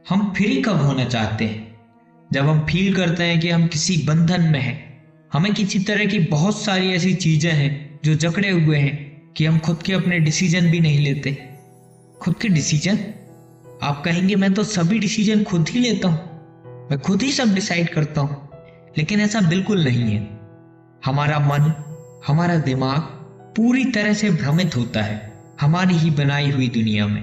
हम फ्री कब होना चाहते हैं? जब हम फील करते हैं कि हम किसी बंधन में हैं। हमें किसी तरह की बहुत सारी ऐसी चीजें हैं जो जकड़े हुए हैं कि हम खुद के अपने डिसीजन भी नहीं लेते। खुद के डिसीजन? आप कहेंगे मैं तो सभी डिसीजन खुद ही लेता हूं, मैं खुद ही सब डिसाइड करता हूं। लेकिन ऐसा बिल्कुल नहीं है। हमारा मन, हमारा दिमाग पूरी तरह से भ्रमित होता है हमारी ही बनाई हुई दुनिया में।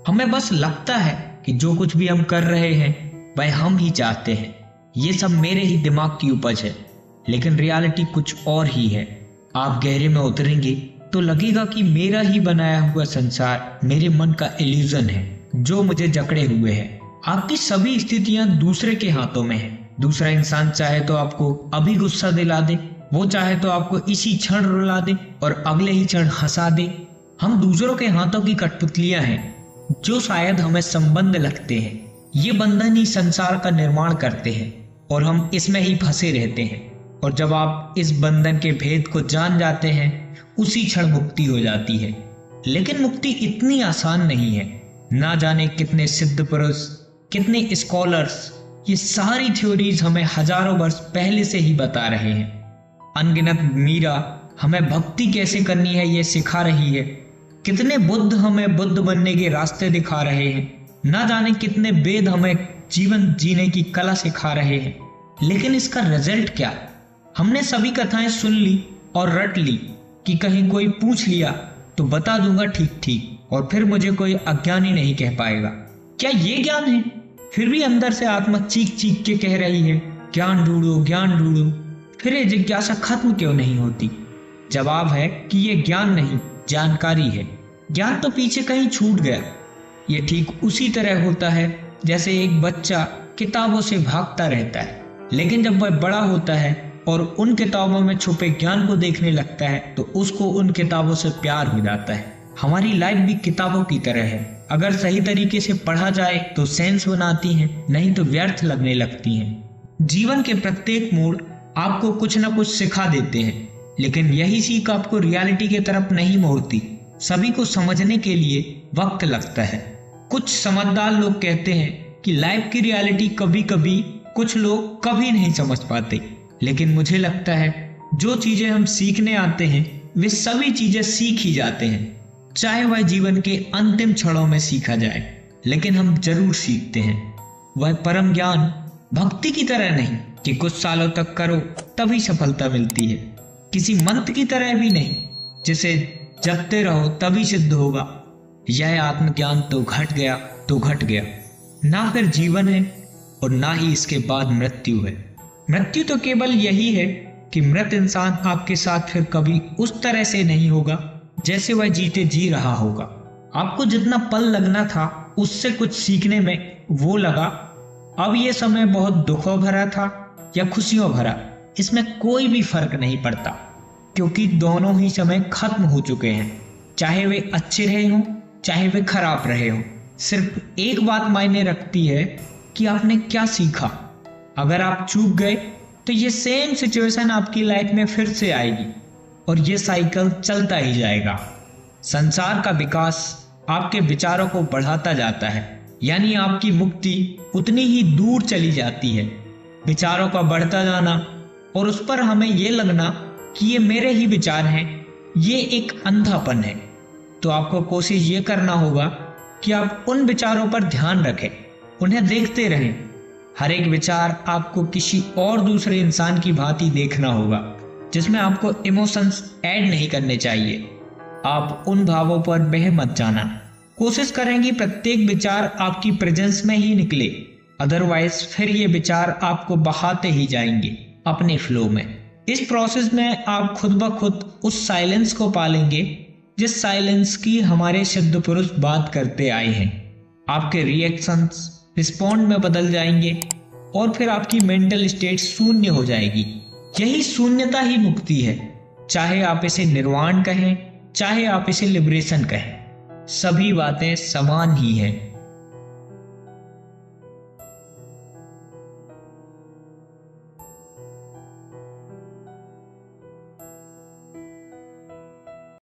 हमें बस लगता है कि जो कुछ भी हम कर रहे हैं वह हम ही चाहते हैं, ये सब मेरे ही दिमाग की उपज है। लेकिन रियलिटी कुछ और ही है। आप गहरे में उतरेंगे तो लगेगा कि मेरा ही बनाया हुआ संसार मेरे मन का इल्यूजन है जो मुझे जकड़े हुए है। आपकी सभी स्थितियां दूसरे के हाथों में है। दूसरा इंसान चाहे तो आपको अभी गुस्सा दिला दे, वो चाहे तो आपको इसी क्षण रुला दे और अगले ही क्षण हंसा दे। हम दूसरों के हाथों की कठपुतलियां हैं जो शायद हमें संबंध लगते हैं। ये बंधन ही संसार का निर्माण करते हैं और हम इसमें ही फंसे रहते हैं। और जब आप इस बंधन के भेद को जान जाते हैं उसी क्षण मुक्ति हो जाती है। लेकिन मुक्ति इतनी आसान नहीं है। ना जाने कितने सिद्ध पुरुष, कितने स्कॉलर्स ये सारी थ्योरीज हमें हजारों वर्ष पहले से ही बता रहे हैं। अनगिनत मीरा हमें भक्ति कैसे करनी है ये सिखा रही है। कितने बुद्ध हमें बुद्ध बनने के रास्ते दिखा रहे हैं। ना जाने कितने वेद हमें जीवन जीने की कला सिखा रहे हैं। लेकिन इसका रिजल्ट क्या? हमने सभी कथाएं सुन ली और रट ली कि कहीं कोई पूछ लिया तो बता दूंगा ठीक ठीक, और फिर मुझे कोई अज्ञानी नहीं कह पाएगा। क्या ये ज्ञान है? फिर भी अंदर से आत्मा चीख चीख के कह रही है ज्ञान ढूंढो, ज्ञान ढूंढो। फिर ये जिज्ञासा खत्म क्यों नहीं होती? जवाब है कि ये ज्ञान नहीं, जानकारी है। ज्ञान तो पीछे कहीं छूट गया। ये ठीक उसी तरह होता है जैसे एक बच्चा किताबों से भागता रहता है, लेकिन जब वह बड़ा होता है और उन किताबों में छुपे ज्ञान को देखने लगता है तो उसको उन किताबों से प्यार हो जाता है। हमारी लाइफ भी किताबों की तरह है। अगर सही तरीके से पढ़ा जाए तो सेंस बनाती हैं, नहीं तो व्यर्थ लगने लगती हैं। जीवन के प्रत्येक मोड़ आपको कुछ ना कुछ सिखा देते हैं, लेकिन यही सीख आपको रियलिटी की तरफ नहीं मोड़ती। सभी को समझने के लिए वक्त लगता है। कुछ समझदार लोग कहते हैं कि लाइफ की रियलिटी कभी कभी कुछ लोग कभी नहीं समझ पाते। लेकिन मुझे लगता है जो चीजें हम सीखने आते हैं वे सभी चीजें सीख ही जाते हैं, चाहे वह जीवन के अंतिम क्षणों में सीखा जाए, लेकिन हम जरूर सीखते हैं। वह परम ज्ञान भक्ति की तरह नहीं कि कुछ सालों तक करो तभी सफलता मिलती है, किसी मंत्र की तरह भी नहीं जिसे जपते रहो तभी सिद्ध होगा। यह आत्मज्ञान तो घट गया तो घट गया। ना फिर जीवन है और ना ही इसके बाद मृत्यु है। मृत्यु तो केवल यही है कि मृत इंसान आपके साथ फिर कभी उस तरह से नहीं होगा जैसे वह जीते जी रहा होगा। आपको जितना पल लगना था उससे कुछ सीखने में वो लगा। अब ये समय बहुत दुखों भरा था या खुशियों भरा, इसमें कोई भी फर्क नहीं पड़ता, क्योंकि दोनों ही समय खत्म हो चुके हैं। चाहे वे अच्छे रहे हों चाहे वे खराब रहे हों, सिर्फ एक बात मायने रखती है कि आपने क्या सीखा। अगर आप चूक गए तो ये सेम सिचुएशन आपकी लाइफ में फिर से आएगी और ये साइकिल चलता ही जाएगा। संसार का विकास आपके विचारों को बढ़ाता जाता है, यानी आपकी मुक्ति उतनी ही दूर चली जाती है। विचारों का बढ़ता जाना और उस पर हमें ये लगना कि ये मेरे ही विचार हैं, ये एक अंधापन है। तो आपको कोशिश ये करना होगा कि आप उन विचारों पर ध्यान रखें, उन्हें देखते रहें। हर एक विचार आपको किसी और दूसरे इंसान की भांति देखना होगा, जिसमें आपको इमोशंस ऐड नहीं करने चाहिए। आप उन भावों पर बह मत जाना। कोशिश करें कि प्रत्येक विचार आपकी प्रेजेंस में ही निकले, अदरवाइज फिर ये विचार आपको बहाते ही जाएंगे अपने फ्लो में। इस प्रोसेस में आप खुद ब खुद उस साइलेंस को पालेंगे जिस साइलेंस की हमारे सिद्ध पुरुष बात करते आए हैं। आपके रिएक्शंस रिस्पॉन्ड में बदल जाएंगे और फिर आपकी मेंटल स्टेट शून्य हो जाएगी। यही शून्यता ही मुक्ति है। चाहे आप इसे निर्वाण कहें चाहे आप इसे लिबरेशन कहें, सभी बातें समान ही हैं।